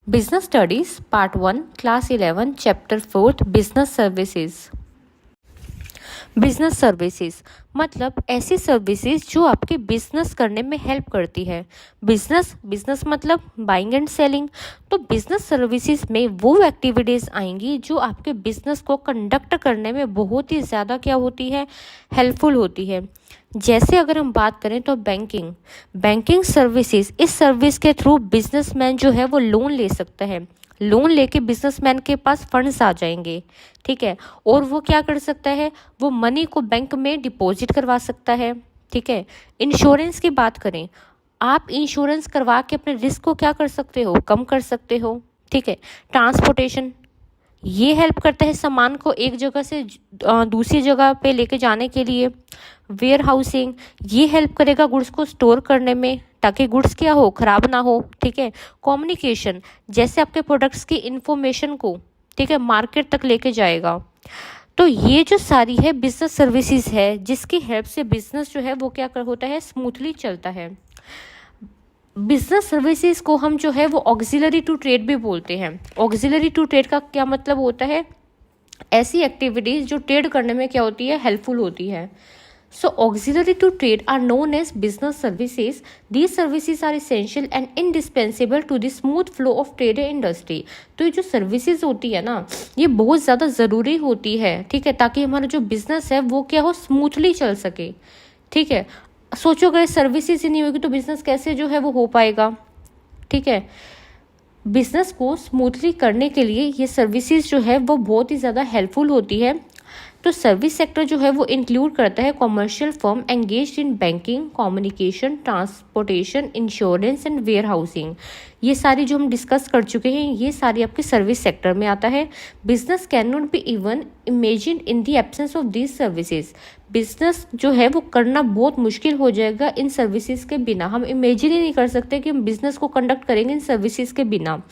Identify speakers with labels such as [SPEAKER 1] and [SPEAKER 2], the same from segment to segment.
[SPEAKER 1] Business studies part 1 class 11 chapter 4 business services. Business services मतलब ऐसी services जो आपके बिजनेस करने में हेल्प करती है। बिजनेस मतलब बाइंग एंड सेलिंग। तो बिजनेस सर्विसेज में वो एक्टिविटीज़ आएंगी जो आपके बिजनेस को कंडक्ट करने में बहुत ही ज़्यादा क्या होती है, हेल्पफुल होती है। जैसे अगर हम बात करें तो बैंकिंग सर्विसेज, इस सर्विस के थ्रू बिजनेसमैन जो है वो लोन ले सकता है। लोन लेके बिजनेसमैन के पास फंड्स आ जाएंगे, ठीक है, और वो क्या कर सकता है, वो मनी को बैंक में डिपॉजिट करवा सकता है, ठीक है। इंश्योरेंस की बात करें, आप इंश्योरेंस करवा के अपने रिस्क को क्या कर सकते हो, कम कर सकते हो, ठीक है। ट्रांसपोर्टेशन, ये हेल्प करता है सामान को एक जगह से दूसरी जगह पे लेके जाने के लिए। वेयर हाउसिंग, ये हेल्प करेगा गुड्स को स्टोर करने में ताकि गुड्स क्या हो, खराब ना हो, ठीक है। कम्युनिकेशन, जैसे आपके प्रोडक्ट्स की इंफॉर्मेशन को, ठीक है, मार्केट तक लेके जाएगा। तो ये जो सारी है बिजनेस सर्विसेज है जिसकी हेल्प से बिजनेस जो है वो क्या कर होता है, स्मूथली चलता है। बिजनेस सर्विसेज को हम जो है वो ऑक्सिलरी टू ट्रेड भी बोलते हैं। ऑक्सिलरी टू ट्रेड का क्या मतलब होता है, ऐसी एक्टिविटीज जो ट्रेड करने में क्या होती है, हेल्पफुल होती है। So auxiliary to trade are known as business services. These services are essential and indispensable to the smooth flow of trade industry. तो ये जो सर्विसेज होती है ना, ये बहुत ज़्यादा ज़रूरी होती है, ठीक है, ताकि हमारा जो बिजनेस है वो क्या हो, स्मूथली चल सके, ठीक है। सोचो अगर सर्विसेज ही नहीं होगी तो बिजनेस कैसे जो है वो हो पाएगा, ठीक है। बिजनेस को स्मूथली करने के लिए ये सर्विसेज जो है वो बहुत ही ज़्यादा हेल्पफुल होती है। तो सर्विस सेक्टर जो है वो इंक्लूड करता है commercial firm engaged in banking, communication, transportation, insurance and warehousing. ये सारी जो हम डिस्कस कर चुके हैं ये सारी आपके सर्विस सेक्टर में आता है। Business can not be even imagine in the absence of these services. Business जो है वो करना बहुत मुश्किल हो जाएगा इन सर्विसेज के बिना। हम इमेजिन ही नहीं कर सकते कि हम बिजनेस को कंडक्ट करेंगे इन सर्विसेज के बिना।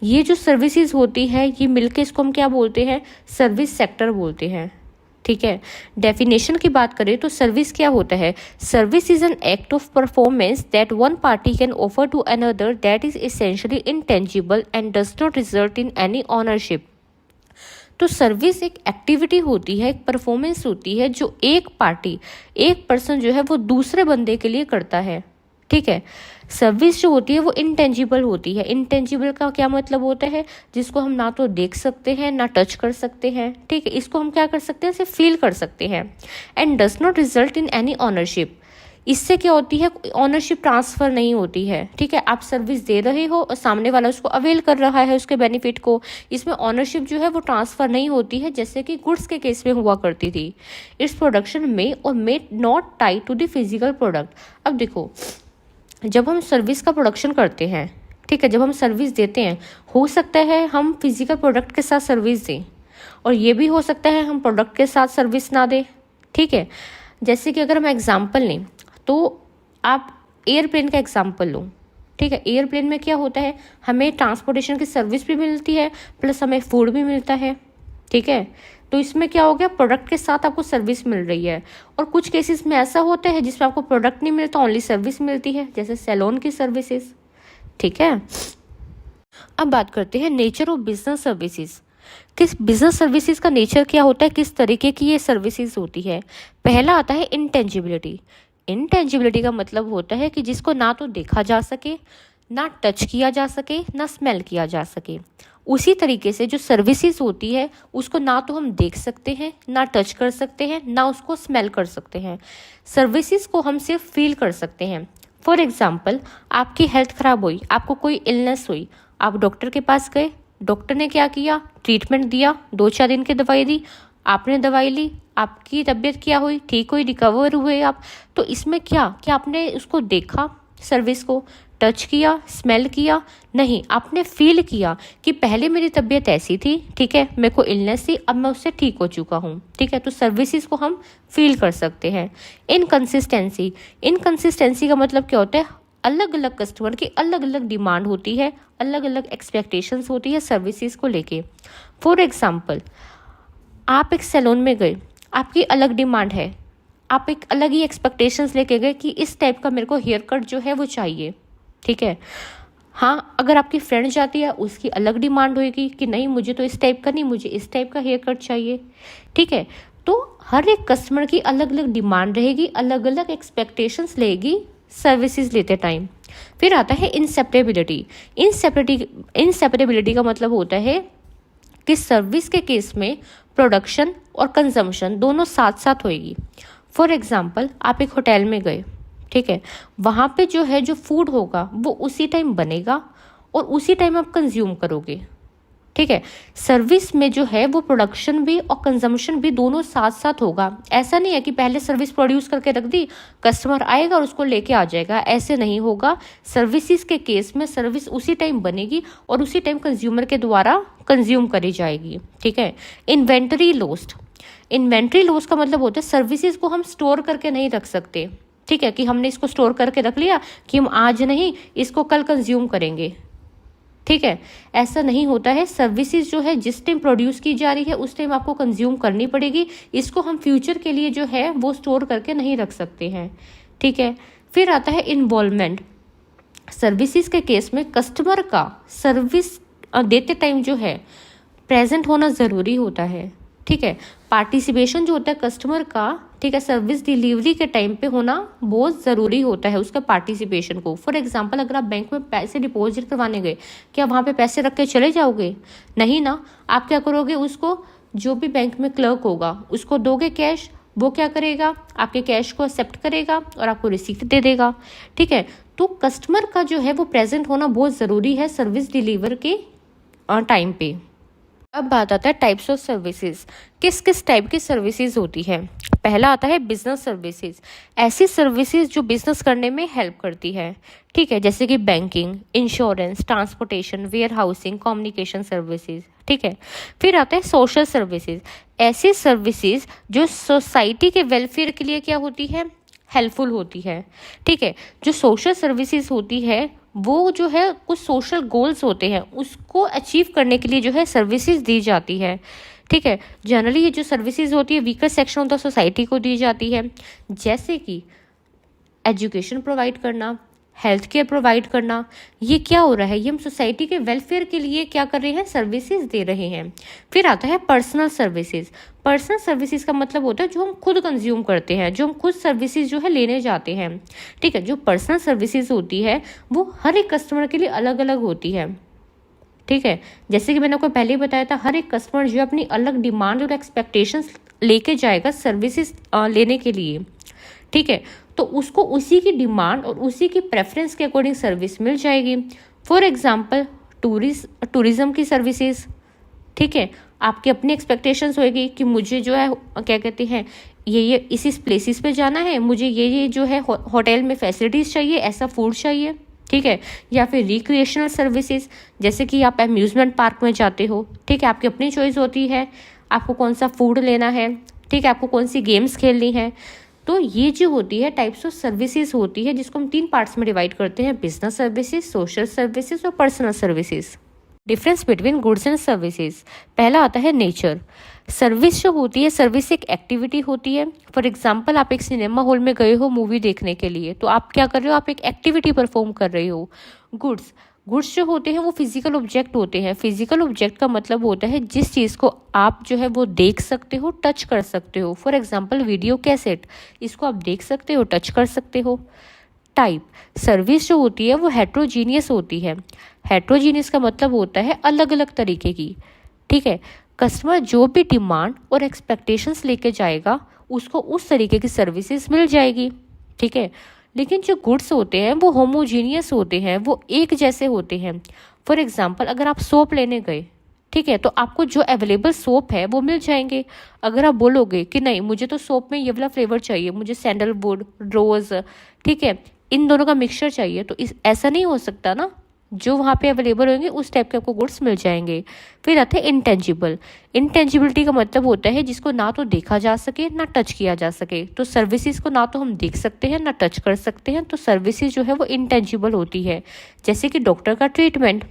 [SPEAKER 1] ये जो सर्विसेज होती है ये मिलके इसको हम क्या बोलते हैं, सर्विस सेक्टर बोलते हैं, ठीक है। डेफिनेशन की बात करें तो सर्विस क्या होता है, service is an act of performance that one party can offer to another that is essentially intangible and does not result in any ownership. तो सर्विस एक एक्टिविटी होती है, एक परफॉर्मेंस होती है जो एक पार्टी, एक पर्सन जो है वो दूसरे बंदे के लिए करता है, ठीक है। सर्विस जो होती है वो इंटेंजिबल होती है। इंटेंजिबल का क्या मतलब होता है, जिसको हम ना तो देख सकते हैं ना टच कर सकते हैं, ठीक है। इसको हम क्या कर सकते हैं, सिर्फ फील कर सकते हैं। And does not result in any ownership, इससे क्या होती है, ऑनरशिप ट्रांसफर नहीं होती है, ठीक है। आप सर्विस दे रहे हो और सामने वाला उसको अवेल कर रहा है उसके बेनिफिट को, इसमें ऑनरशिप जो है वो ट्रांसफर नहीं होती है, जैसे कि गुड्स के केस में हुआ करती थी। इट्स प्रोडक्शन में और may not tie to the physical product. अब देखो, जब हम सर्विस का प्रोडक्शन करते हैं, ठीक है, जब हम सर्विस देते हैं, हो सकता है हम फिजिकल प्रोडक्ट के साथ सर्विस दें और ये भी हो सकता है हम प्रोडक्ट के साथ सर्विस ना दें, ठीक है। जैसे कि अगर हम एग्जांपल लें तो आप एयरप्लेन का एग्जांपल लो, ठीक है। एयरप्लेन में क्या होता है, हमें ट्रांसपोर्टेशन की सर्विस भी मिलती है प्लस हमें फूड भी मिलता है, ठीक है। तो इसमें क्या हो गया, प्रोडक्ट के साथ आपको सर्विस मिल रही है। और कुछ केसेस में ऐसा होता है जिसमें आपको प्रोडक्ट नहीं मिलता, ओनली सर्विस मिलती है, जैसे सैलून की सर्विसेज, ठीक है। अब बात करते हैं नेचर ऑफ बिजनेस सर्विसेज। किस बिजनेस सर्विसेज का नेचर क्या होता है, किस तरीके की ये सर्विसेज होती है। पहला आता है इंटेंजिबिलिटी। इंटेंजिबिलिटी का मतलब होता है कि जिसको ना तो देखा जा सके, ना टच किया जा सके, ना स्मेल किया जा सके। उसी तरीके से जो सर्विसेज होती है उसको ना तो हम देख सकते हैं, ना टच कर सकते हैं, ना उसको स्मेल कर सकते हैं। सर्विसेज को हम सिर्फ फील कर सकते हैं। फॉर एग्जाम्पल, आपकी हेल्थ खराब हुई, आपको कोई इलनेस हुई, आप डॉक्टर के पास गए, डॉक्टर ने क्या किया, ट्रीटमेंट दिया, 2-4 दिन की दवाई दी, आपने दवाई ली, आपकी तबीयत क्या हुई, ठीक हुई, रिकवर हुए आप। तो इसमें क्या आपने उसको देखा, सर्विस को टच किया, स्मेल किया, नहीं, आपने फील किया कि पहले मेरी तबीयत ऐसी थी, ठीक है, मेरे को इलनेस थी, अब मैं उससे ठीक हो चुका हूँ, ठीक है। तो सर्विसेज को हम फील कर सकते हैं। इनकंसिस्टेंसी का मतलब क्या होता है, अलग अलग कस्टमर की अलग अलग डिमांड होती है, अलग अलग एक्सपेक्टेशंस होती है सर्विसेज को लेके। फॉर एग्जाम्पल, आप एक सैलून में गए, आपकी अलग डिमांड है, आप एक अलग ही एक्सपेक्टेशंस लेके गए कि इस टाइप का मेरे को हेयर कट जो है वो चाहिए, ठीक है। हाँ, अगर आपकी फ्रेंड जाती है उसकी अलग डिमांड होगी कि नहीं मुझे तो इस टाइप का नहीं, मुझे इस टाइप का हेयर कट चाहिए। ठीक है, तो हर एक कस्टमर की अलग अलग डिमांड रहेगी, अलग अलग एक्सपेक्टेशंस रहेगी सर्विसेज लेते टाइम। फिर आता है इंसेपरेबिलिटी। इंसेपरेबिलिटी का मतलब होता है कि सर्विस के केस में प्रोडक्शन और कंजम्पशन दोनों साथ साथ होएगी। फॉर एग्जांपल, आप एक होटल में गए, ठीक है, वहाँ पे जो है जो फूड होगा वो उसी टाइम बनेगा और उसी टाइम आप कंज्यूम करोगे। ठीक है, सर्विस में जो है वो प्रोडक्शन भी और कंजम्पशन भी दोनों साथ साथ होगा। ऐसा नहीं है कि पहले सर्विस प्रोड्यूस करके रख दी, कस्टमर आएगा और उसको लेके आ जाएगा, ऐसे नहीं होगा। सर्विसेज के केस में सर्विस उसी टाइम बनेगी और उसी टाइम कंज्यूमर के द्वारा कंज्यूम करी जाएगी। ठीक है, इन्वेंटरी लॉस्ट। इन्वेंटरी लॉस का मतलब होता है सर्विसेज को हम स्टोर करके नहीं रख सकते। ठीक है, कि हमने इसको स्टोर करके रख लिया कि हम आज नहीं इसको कल कंज्यूम करेंगे। ठीक है, ऐसा नहीं होता है। सर्विसेज जो है जिस टाइम प्रोड्यूस की जा रही है उस टाइम आपको कंज्यूम करनी पड़ेगी, इसको हम फ्यूचर के लिए जो है वो स्टोर करके नहीं रख सकते हैं। ठीक है, फिर आता है इन्वॉल्वमेंट। सर्विसेज के केस में कस्टमर का सर्विस देते टाइम जो है प्रेजेंट होना ज़रूरी होता है। ठीक है, पार्टिसिपेशन जो होता है कस्टमर का, ठीक है, सर्विस डिलीवरी के टाइम पे होना बहुत ज़रूरी होता है उसका पार्टिसिपेशन को। फॉर एग्जांपल, अगर आप बैंक में पैसे डिपॉजिट करवाने गए, क्या वहाँ पे पैसे रख के चले जाओगे? नहीं ना, आप क्या करोगे, उसको जो भी बैंक में क्लर्क होगा उसको दोगे कैश, वो क्या करेगा, आपके कैश को एक्सेप्ट करेगा और आपको रिसीप्ट दे देगा। ठीक है, तो कस्टमर का जो है वो प्रेजेंट होना बहुत ज़रूरी है सर्विस डिलीवर के टाइम पे। अब बात आता है टाइप्स ऑफ सर्विसेज। किस किस टाइप की सर्विसेज होती है। पहला आता है बिजनेस सर्विसेज। ऐसी सर्विसेज जो बिजनेस करने में हेल्प करती है। ठीक है, जैसे कि banking, insurance, transportation, warehousing, communication services. ठीक है, फिर आता है सोशल सर्विसेज। ऐसी सर्विसेज जो सोसाइटी के वेलफेयर के लिए क्या होती है, हेल्पफुल होती है। ठीक है, जो सोशल सर्विसेज होती है वो जो है कुछ सोशल गोल्स होते हैं उसको अचीव करने के लिए जो है सर्विसेज दी जाती है। ठीक है, जनरली ये जो सर्विसेज होती है weaker section of the society को दी जाती है, जैसे कि एजुकेशन प्रोवाइड करना, हेल्थ केयर प्रोवाइड करना। ये क्या हो रहा है, ये हम सोसाइटी के वेलफेयर के लिए क्या कर रहे हैं, सर्विसेज दे रहे हैं। फिर आता है पर्सनल सर्विसेज। पर्सनल सर्विसेज का मतलब होता है जो हम खुद कंज्यूम करते हैं, जो हम खुद सर्विसेज जो है लेने जाते हैं। ठीक है, जो पर्सनल सर्विसेज होती है वो हर एक कस्टमर के लिए अलग अलग होती है। ठीक है, जैसे कि मैंने आपको पहले ही बताया था, हर एक कस्टमर जो अपनी अलग डिमांड और एक्सपेक्टेशंस लेके जाएगा सर्विसेज लेने के लिए। ठीक है, तो उसको उसी की डिमांड और उसी की प्रेफरेंस के अकॉर्डिंग सर्विस मिल जाएगी। फॉर एग्जांपल, टूरिज्म की सर्विसेज। ठीक है, आपकी अपनी एक्सपेक्टेशंस होएगी कि मुझे जो है क्या कहते हैं ये इसी प्लेसेस पे जाना है, मुझे ये जो है होटल में फैसिलिटीज़ चाहिए, ऐसा फूड चाहिए। ठीक है, या फिर रिक्रिएशनल सर्विसेज, जैसे कि आप अम्यूजमेंट पार्क में जाते हो। ठीक है, आपकी अपनी चॉइस होती है आपको कौन सा फूड लेना है। ठीक है, आपको कौन सी गेम्स खेलनी है। तो ये जो होती है टाइप्स ऑफ सर्विसेज होती है जिसको हम 3 पार्ट्स में डिवाइड करते हैं, बिजनेस सर्विसेज, सोशल सर्विसेज और personal services. Difference between goods and services. पहला आता है नेचर। सर्विस जो होती है, सर्विस एक एक्टिविटी होती है। फॉर एग्जांपल, आप एक सिनेमा हॉल में गए हो मूवी देखने के लिए, तो आप क्या कर रहे हो, आप एक एक्टिविटी परफॉर्म कर रहे हो। गुड्स जो होते हैं वो फिजिकल ऑब्जेक्ट होते हैं। फिजिकल ऑब्जेक्ट का मतलब होता है जिस चीज़ को आप जो है वो देख सकते हो, टच कर सकते हो। फॉर एग्जांपल, वीडियो कैसेट, इसको आप देख सकते हो, टच कर सकते हो। टाइप, सर्विस जो होती है वो हेट्रोजीनियस होती है। हेट्रोजीनियस का मतलब होता है अलग अलग तरीके की। ठीक है, कस्टमर जो भी डिमांड और एक्सपेक्टेशंस लेके जाएगा उसको उस तरीके की सर्विसेज मिल जाएगी। ठीक है, लेकिन जो गुड्स होते हैं वो होमोजीनियस होते हैं, वो एक जैसे होते हैं। फॉर एग्जांपल, अगर आप सोप लेने गए, ठीक है, तो आपको जो अवेलेबल सोप है वो मिल जाएंगे। अगर आप बोलोगे कि नहीं मुझे तो सोप में ये वाला फ्लेवर चाहिए, मुझे सैंडलवुड, रोज, ठीक है, इन दोनों का मिक्सचर चाहिए, तो ऐसा नहीं हो सकता ना। जो वहाँ पे अवेलेबल होंगे उस टाइप के आपको गुड्स मिल जाएंगे। फिर आते हैं इंटेंजिबल। इंटेंजिबिलिटी का मतलब होता है जिसको ना तो देखा जा सके ना टच किया जा सके। तो सर्विसेज को ना तो हम देख सकते हैं ना टच कर सकते हैं, तो सर्विसेज जो है वो इंटेंजिबल होती है। जैसे कि डॉक्टर का ट्रीटमेंट,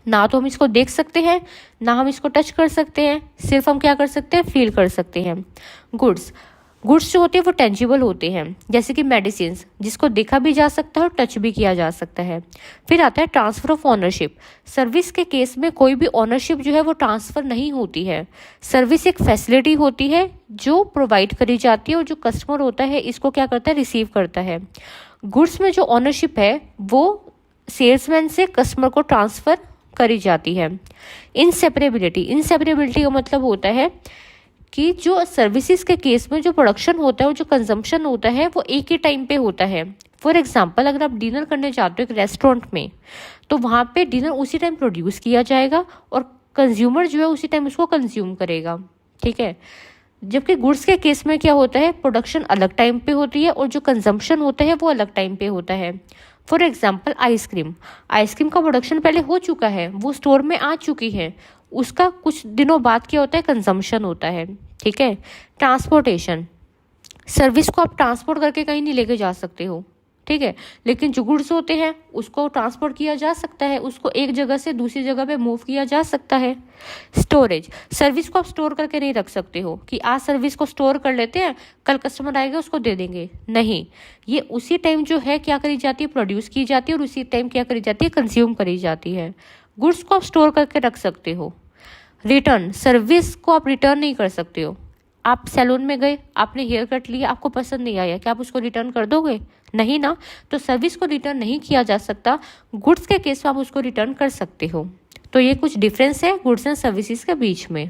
[SPEAKER 1] ना तो हम इसको देख सकते हैं ना हम इसको टच कर सकते हैं, सिर्फ हम क्या कर सकते हैं, फील कर सकते हैं। गुड्स गुड्स जो होते हैं वो टेंजिबल होते हैं, जैसे कि मेडिसिन, जिसको देखा भी जा सकता है और टच भी किया जा सकता है। फिर आता है ट्रांसफर ऑफ ऑनरशिप। सर्विस के केस में कोई भी ऑनरशिप जो है वो ट्रांसफर नहीं होती है। सर्विस एक फैसिलिटी होती है जो प्रोवाइड करी जाती है और जो कस्टमर होता है इसको क्या करता है, रिसीव करता है। गुड्स में जो ऑनरशिप है वो सेल्समैन से कस्टमर को ट्रांसफर करी जाती है। इंसेपरेबिलिटी का मतलब होता है कि जो सर्विसेज के केस में जो प्रोडक्शन होता है और जो कंजम्पशन होता है वो एक ही टाइम पे होता है। फॉर एग्जांपल, अगर आप डिनर करने जाते हो एक रेस्टोरेंट में, तो वहाँ पे डिनर उसी टाइम प्रोड्यूस किया जाएगा और कंज्यूमर जो है उसी टाइम उसको कंज्यूम करेगा, ठीक है। जबकि गुड्स के केस में क्या होता है, प्रोडक्शन अलग टाइम पे होती है और जो कंजम्पशन होता है वो अलग टाइम पे होता है। फॉर एग्जाम्पल, आइसक्रीम का प्रोडक्शन पहले हो चुका है, वो स्टोर में आ चुकी है, उसका कुछ दिनों बाद क्या होता है, कंजम्पशन होता है, ठीक है। ट्रांसपोर्टेशन, सर्विस को आप ट्रांसपोर्ट करके कहीं नहीं लेके जा सकते हो, ठीक है, लेकिन जो गुड्स होते हैं उसको ट्रांसपोर्ट किया जा सकता है, उसको एक जगह से दूसरी जगह पे मूव किया जा सकता है। स्टोरेज, सर्विस को आप स्टोर करके नहीं रख सकते हो कि आज सर्विस को स्टोर कर लेते हैं, कल कस्टमर आएगा उसको दे देंगे, नहीं। ये उसी टाइम जो है क्या करी जाती है, प्रोड्यूस की जाती है और उसी टाइम क्या करी जाती है, कंज्यूम करी जाती है। गुड्स को आप स्टोर करके रख सकते हो। रिटर्न, सर्विस को आप रिटर्न नहीं कर सकते हो। आप सैलून में गए, आपने हेयर कट लिया, आपको पसंद नहीं आया, क्या आप उसको रिटर्न कर दोगे, नहीं ना। तो सर्विस को रिटर्न नहीं किया जा सकता। गुड्स के केस में आप उसको रिटर्न कर सकते हो। तो ये कुछ डिफरेंस है गुड्स एंड सर्विसेज के बीच में।